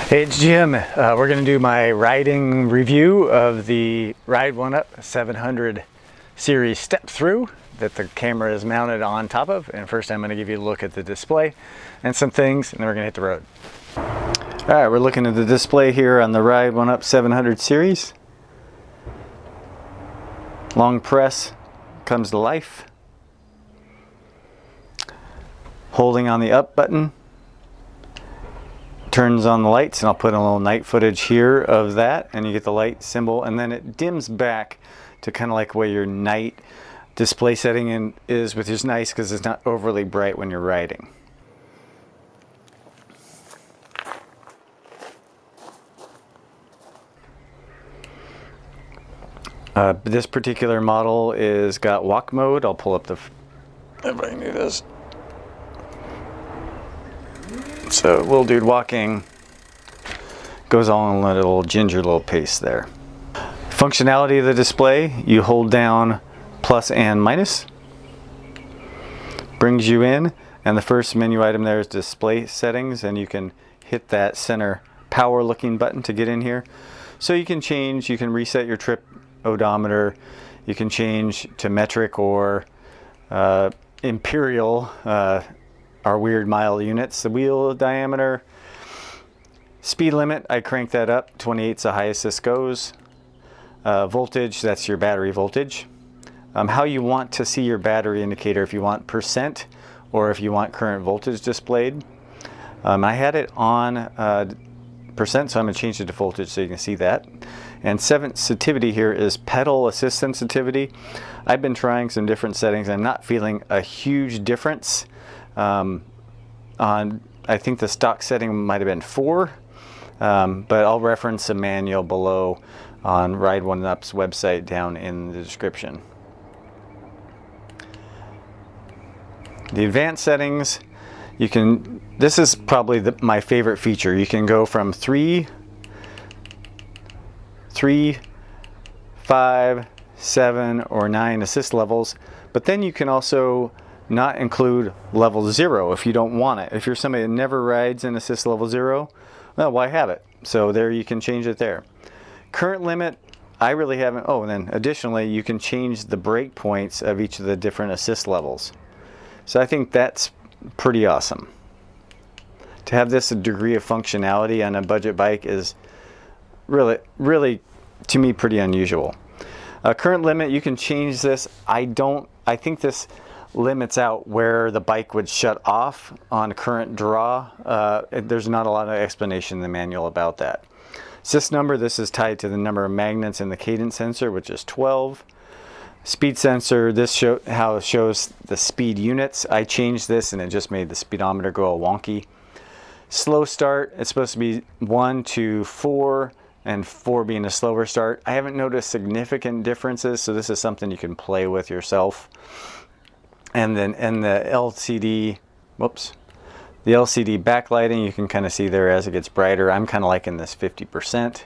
Hey, it's Jim. We're going to do my riding review of the Ride1up 700 Series Step Through that the camera is mounted on top of. And first I'm going to give you a look at the display and some things, and then we're going to hit the road. Alright, we're looking at the display here on the Ride1up 700 Series. Long press comes to life. Holding on the up button turns on the lights, and I'll put a little night footage here of that, and you get the light symbol, and then it dims back to kind of like where your night display setting is, which is nice because it's not overly bright when you're riding. This particular model is got walk mode. I'll pull up the, if I can do this. So little dude walking goes all in a little ginger little pace there. Functionality of the display, you hold down plus and minus, brings you in, and the first menu item there is display settings, and you can hit that center power looking button to get in here. So you can change, you can reset your trip odometer, you can change to metric or imperial, our weird mile units, the wheel diameter, speed limit, I crank that up, 28's the highest this goes. Voltage, that's your battery voltage. How you want to see your battery indicator, if you want percent or if you want current voltage displayed. I had it on percent, so I'm going to change it to voltage so you can see that. And sensitivity here is pedal assist sensitivity. I've been trying some different settings. I'm not feeling a huge difference. I think the stock setting might have been 4, but I'll reference a manual below on Ride1up's website down in the description. The advanced settings, you can, this is probably my favorite feature. You can go from 3, 5, 7, or 9 assist levels, but then you can also not include level 0 if you don't want it. If you're somebody that never rides in assist level 0, well, why have it? So there, you can change it there. Current limit, I really haven't. Oh, and then additionally, you can change the break points of each of the different assist levels. So I think that's pretty awesome. To have this degree of functionality on a budget bike is really, to me, pretty unusual. Current limit, you can change this. I think this limits out where the bike would shut off on current draw. There's not a lot of explanation in the manual about that. Sys number, this is tied to the number of magnets in the cadence sensor, which is 12. Speed sensor, this how it shows the speed units. I changed this and it just made the speedometer go all wonky. Slow start, it's supposed to be 1 to 4, and 4 being a slower start. I haven't noticed significant differences, so this is something you can play with yourself. And then in the LCD, the LCD backlighting, you can kind of see there as it gets brighter. I'm kind of liking this 50%.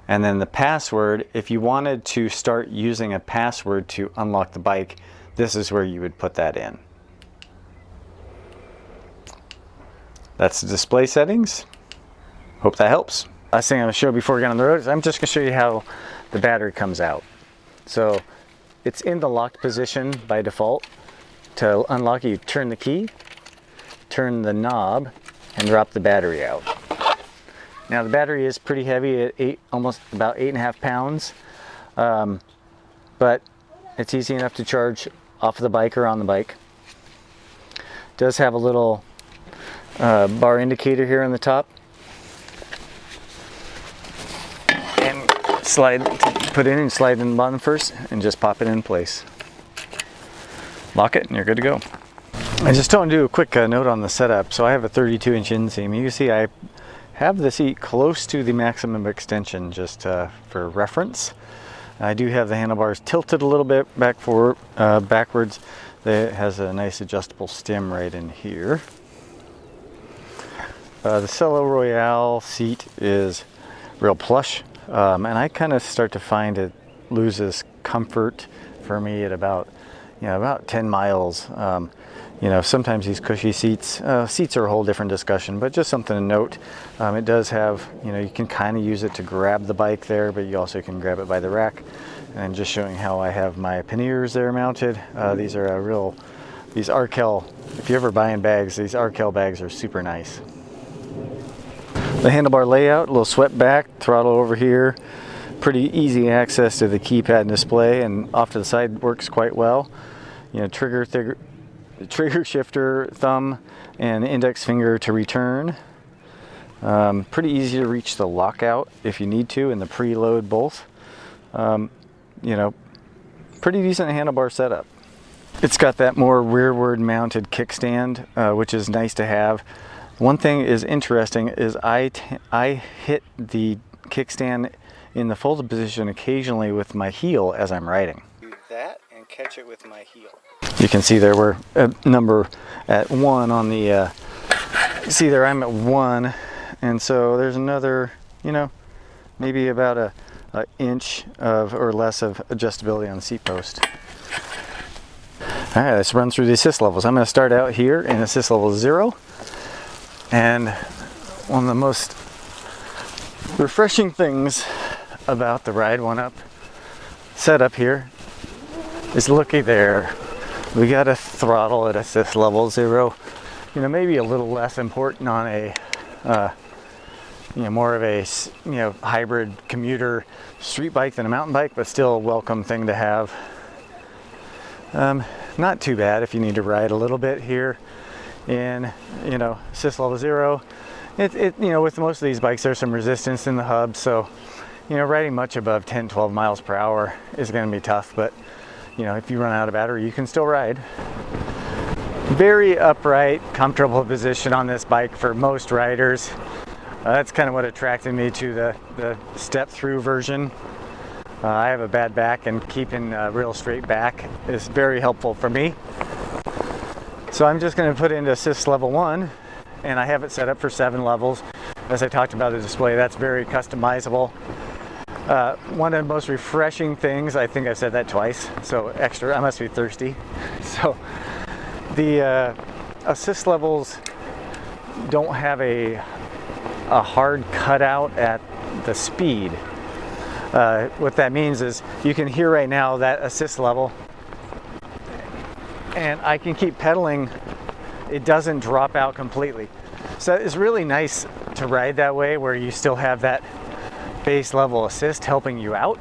And then the password, if you wanted to start using a password to unlock the bike, this is where you would put that in. That's the display settings. Hope that helps. Last thing I'm going to show before we get on the road is I'm just going to show you how the battery comes out. So it's in the locked position by default. To unlock it, you turn the key, turn the knob, and drop the battery out. Now the battery is pretty heavy at almost about 8.5 pounds, but it's easy enough to charge off the bike or on the bike. It does have a little bar indicator here on the top, and put it in and slide in the bottom first, and just pop it in place. Lock it and you're good to go. I just want to do a quick note on the setup. So I have a 32-inch inseam. You can see I have the seat close to the maximum extension just for reference. I do have the handlebars tilted a little bit backwards. It has a nice adjustable stem right in here. The Cello Royale seat is real plush, and I kind of start to find it loses comfort for me at about 10 miles. You know, sometimes these cushy seats, seats are a whole different discussion, but just something to note. It does have, you know, you can kind of use it to grab the bike there, but you also can grab it by the rack. And just showing how I have my panniers there mounted. These are these Arkel, if you're ever buying bags, these Arkel bags are super nice. The handlebar layout, a little swept back, throttle over here. Pretty easy access to the keypad and display, and off to the side works quite well. You know, trigger shifter, thumb, and index finger to return. Pretty easy to reach the lockout if you need to, and the preload both. You know, pretty decent handlebar setup. It's got that more rearward mounted kickstand, which is nice to have. One thing is interesting is I hit the kickstand in the folded position occasionally with my heel as I'm riding. Do that and catch it with my heel. You can see there we're at number at 1 on the, see there I'm at 1, and so there's another, you know, maybe about a inch of or less of adjustability on the seat post. All right, let's run through the assist levels. I'm going to start out here in assist level 0. And one of the most refreshing things about the Ride1up setup here is looky there. We got a throttle at assist level 0. You know, maybe a little less important on a, you know, more of a, you know, hybrid commuter street bike than a mountain bike, but still a welcome thing to have. Not too bad if you need to ride a little bit here in, you know, assist level 0. You know, with most of these bikes there's some resistance in the hub, so, you know, riding much above 10-12 miles per hour is going to be tough, but, you know, if you run out of battery you can still ride. Very upright, comfortable position on this bike for most riders. That's kind of what attracted me to the step through version. I have a bad back, and keeping a real straight back is very helpful for me. So I'm just going to put into assist level 1, and I have it set up for 7 levels. As I talked about the display, that's very customizable. One of the most refreshing things, I think I've said that twice, so extra, I must be thirsty. So the assist levels don't have a hard cutout at the speed. What that means is you can hear right now that assist level, and I can keep pedaling. It doesn't drop out completely. So it's really nice to ride that way, where you still have that base level assist helping you out.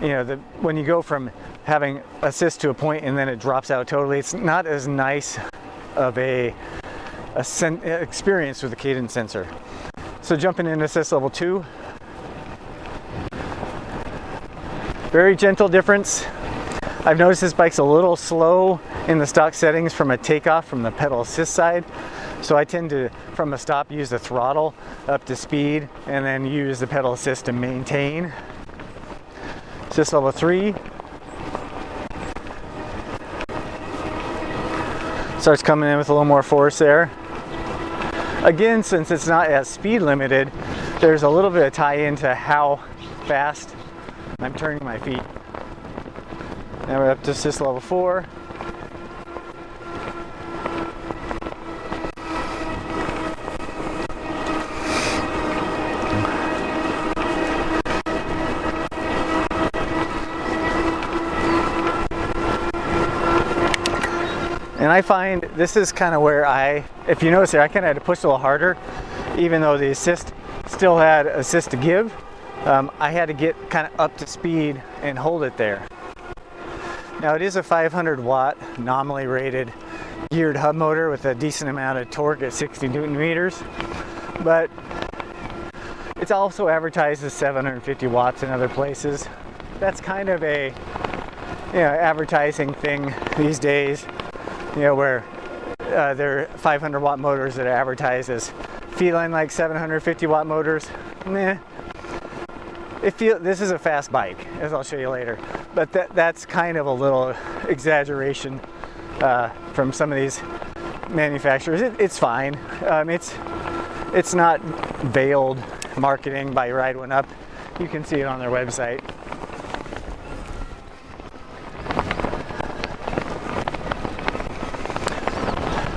You know, when you go from having assist to a point and then it drops out totally, it's not as nice of a experience with the Cadence sensor. So jumping in assist level 2, very gentle difference. I've noticed this bike's a little slow in the stock settings from a takeoff from the pedal assist side. So I tend to, from a stop, use the throttle up to speed and then use the pedal assist to maintain. Assist level 3. Starts coming in with a little more force there. Again, since it's not as speed limited, there's a little bit of tie into how fast I'm turning my feet. Now we're up to assist level 4. And I find this is kind of where if you notice here, I kind of had to push a little harder, even though the assist still had assist to give. I had to get kind of up to speed and hold it there. Now it is a 500 watt nominally rated geared hub motor with a decent amount of torque at 60 Newton meters, but it's also advertised as 750 watts in other places. That's kind of a, you know, advertising thing these days, you know, where there are 500 watt motors that are advertised as feeling like 750 watt motors. Meh. This is a fast bike, as I'll show you later, but that's kind of a little exaggeration from some of these manufacturers. It's fine. It's not veiled marketing by Ride1up. You can see it on their website.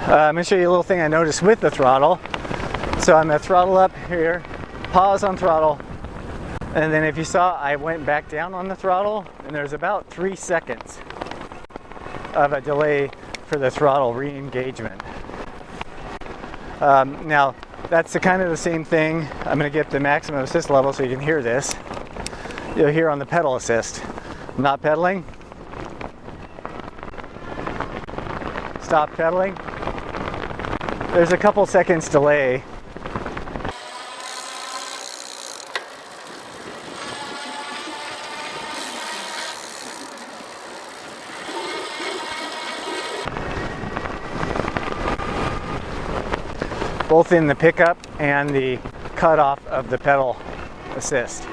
I'm going to show you a little thing I noticed with the throttle. So I'm going to throttle up here, pause on throttle, and then if you saw, I went back down on the throttle, and there's about 3 seconds of a delay for the throttle re-engagement. Now, that's kind of the same thing. I'm going to get the maximum assist level so you can hear this. You'll hear on the pedal assist. I'm not pedaling. Stop pedaling. There's a couple seconds delay. Both in the pickup and the cutoff of the pedal assist.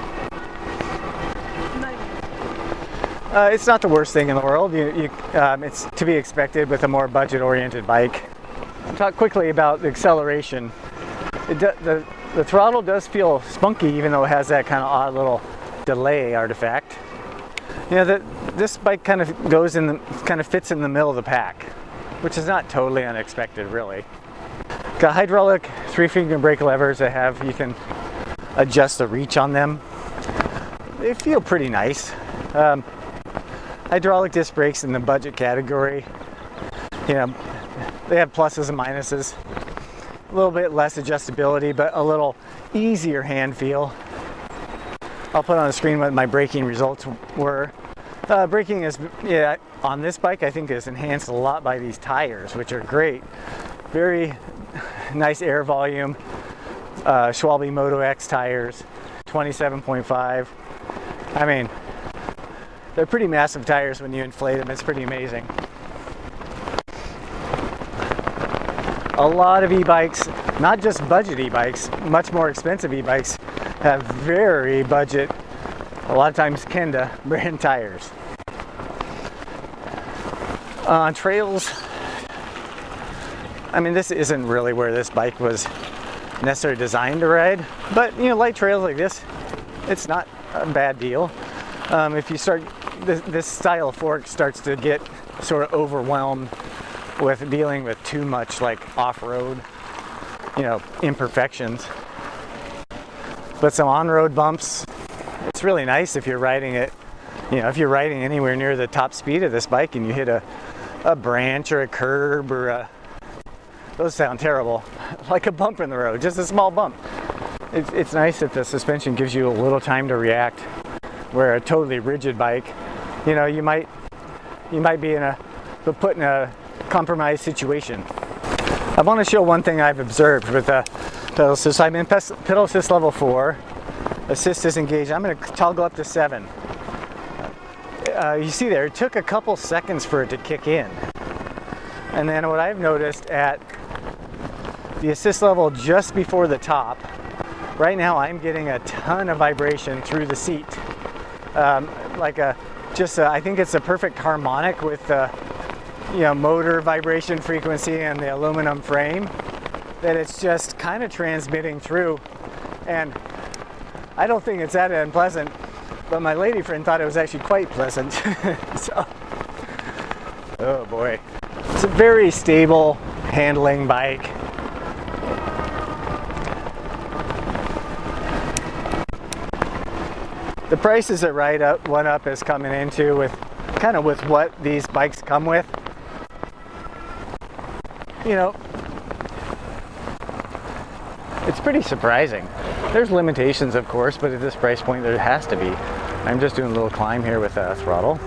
It's not the worst thing in the world. It's to be expected with a more budget-oriented bike. I'll talk quickly about the acceleration. The throttle does feel spunky, even though it has that kind of odd little delay artifact. You know, this bike kind of fits in the middle of the pack, which is not totally unexpected, really. Got hydraulic 3-finger brake levers that you can adjust the reach on them. They feel pretty nice. Hydraulic disc brakes in the budget category. You know, they have pluses and minuses. A little bit less adjustability, but a little easier hand feel. I'll put on the screen what my braking results were. Braking is, on this bike, I think is enhanced a lot by these tires, which are great. Very nice air volume. Schwalbe Moto X tires, 27.5. I mean, they're pretty massive tires when you inflate them. It's pretty amazing. A lot of e-bikes, not just budget e-bikes, much more expensive e-bikes, have very budget, a lot of times Kenda brand tires. On trails, I mean, this isn't really where this bike was necessarily designed to ride, but you know, light trails like this, it's not a bad deal. If you start, this style of fork starts to get sort of overwhelmed with dealing with too much like off-road, you know, imperfections. But some on-road bumps, it's really nice if you're riding it, you know, if you're riding anywhere near the top speed of this bike and you hit a branch or a curb or those sound terrible, like a bump in the road, just a small bump. It's nice that the suspension gives you a little time to react, where a totally rigid bike, you know, you might be put in a compromised situation. I want to show one thing I've observed with the pedal assist. I'm in pedal assist level 4. Assist is engaged. I'm going to toggle up to 7. You see there, it took a couple seconds for it to kick in. And then what I've noticed at the assist level just before the top, right now I'm getting a ton of vibration through the seat. I think it's a perfect harmonic with the motor vibration frequency and the aluminum frame, that it's just kind of transmitting through. And I don't think it's that unpleasant, but my lady friend thought it was actually quite pleasant. So, oh boy. It's a very stable handling bike. The prices that Ride1up is coming into with what these bikes come with, you know, it's pretty surprising. There's limitations, of course, but at this price point there has to be. I'm just doing a little climb here with a throttle.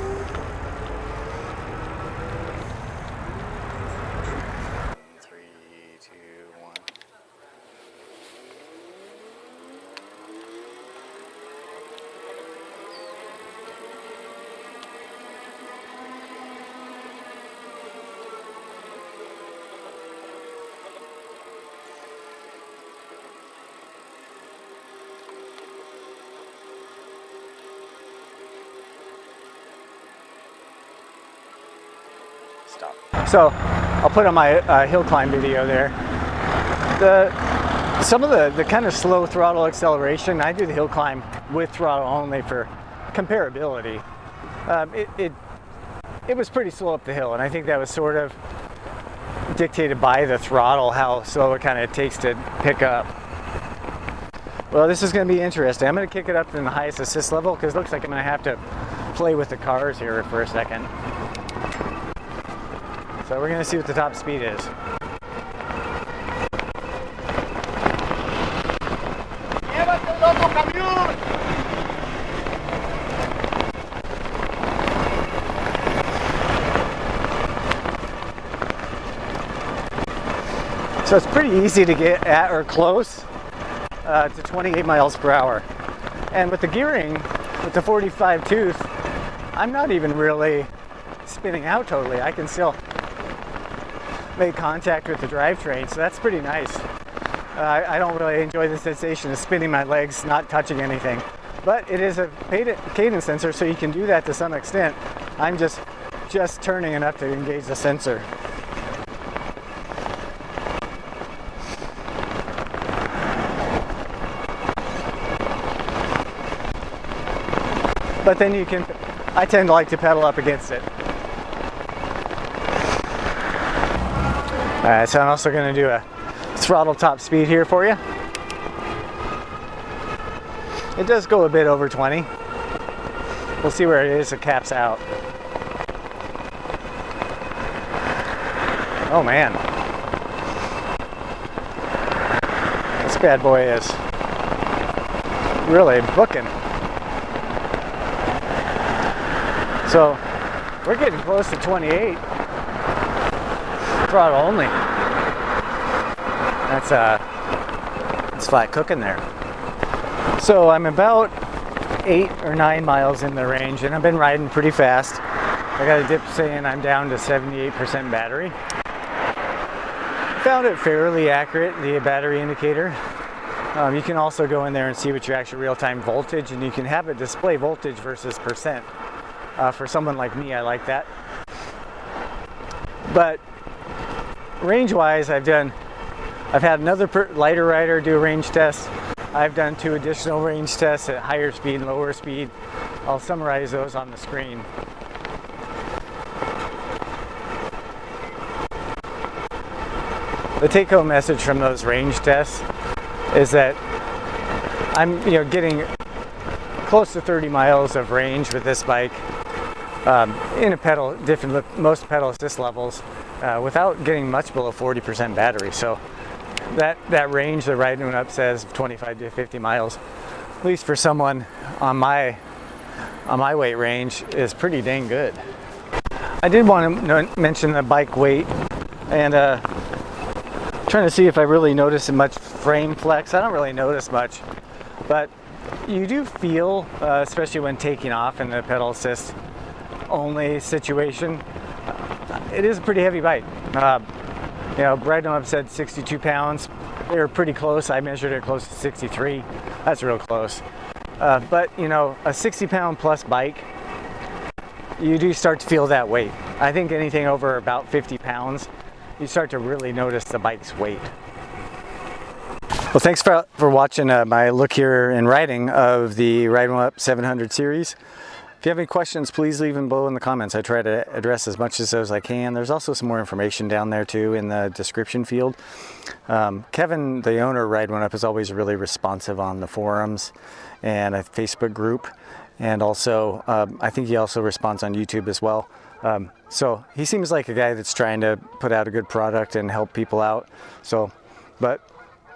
So I'll put on my hill climb video there. Some of the kind of slow throttle acceleration, I do the hill climb with throttle only for comparability. It was pretty slow up the hill, and I think that was sort of dictated by the throttle, how slow it kind of takes to pick up. Well, this is going to be interesting. I'm going to kick it up to the highest assist level because it looks like I'm going to have to play with the cars here for a second. So we're going to see what the top speed is. So it's pretty easy to get at or close to 28 miles per hour. And with the gearing, with the 45 tooth, I'm not even really spinning out totally. I can still make contact with the drivetrain, so that's pretty nice. I don't really enjoy the sensation of spinning my legs, not touching anything. But it is a cadence sensor, so you can do that to some extent. I'm just turning enough to engage the sensor. But then I tend to like to pedal up against it. Alright, so I'm also going to do a throttle top speed here for you. It does go a bit over 20. We'll see where it is, it caps out. Oh man. This bad boy is really booking. So we're getting close to 28. Throttle only. That's flat cooking there. So I'm about 8 or 9 miles in the range, and I've been riding pretty fast. I got a dip saying I'm down to 78% battery. Found it fairly accurate, the battery indicator. You can also go in there and see what your actual real-time voltage, and you can have it display voltage versus percent. For someone like me, I like that. But range-wise, I've had another lighter rider do a range test. I've done 2 additional range tests at higher speed and lower speed. I'll summarize those on the screen. The take-home message from those range tests is that I'm getting close to 30 miles of range with this bike in most pedal assist levels without getting much below 40% battery. So that range the Ride1up says 25 to 50 miles, at least for someone on my weight range, is pretty dang good. I did want to mention the bike weight, and trying to see if I really notice much frame flex. I don't really notice much, but you do feel, especially when taking off in the pedal assist only situation, it is a pretty heavy bike. Ride1up said 62 pounds. They were pretty close. I measured it close to 63. That's real close. But a 60 pound plus bike, you do start to feel that weight. I think anything over about 50 pounds, you start to really notice the bike's weight. Well, thanks for watching my look here and riding of the Ride1up 700 series. If you have any questions, please leave them below in the comments. I try to address as much of those as I can. There's also some more information down there too in the description field. Kevin, the owner of Ride1up, is always really responsive on the forums and a Facebook group. And also, I think he also responds on YouTube as well. So he seems like a guy that's trying to put out a good product and help people out. But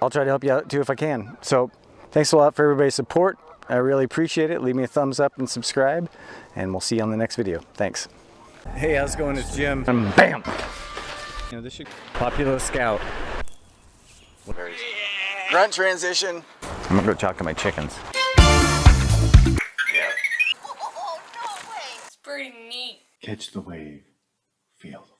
I'll try to help you out too if I can. So thanks a lot for everybody's support. I really appreciate it. Leave me a thumbs up and subscribe, and we'll see you on the next video. Thanks. Hey, how's it going? It's Jim. And bam! This should Popular Scout. Grunt transition. I'm gonna go talk to my chickens. Oh, no way. It's pretty neat. Catch the wave, feel the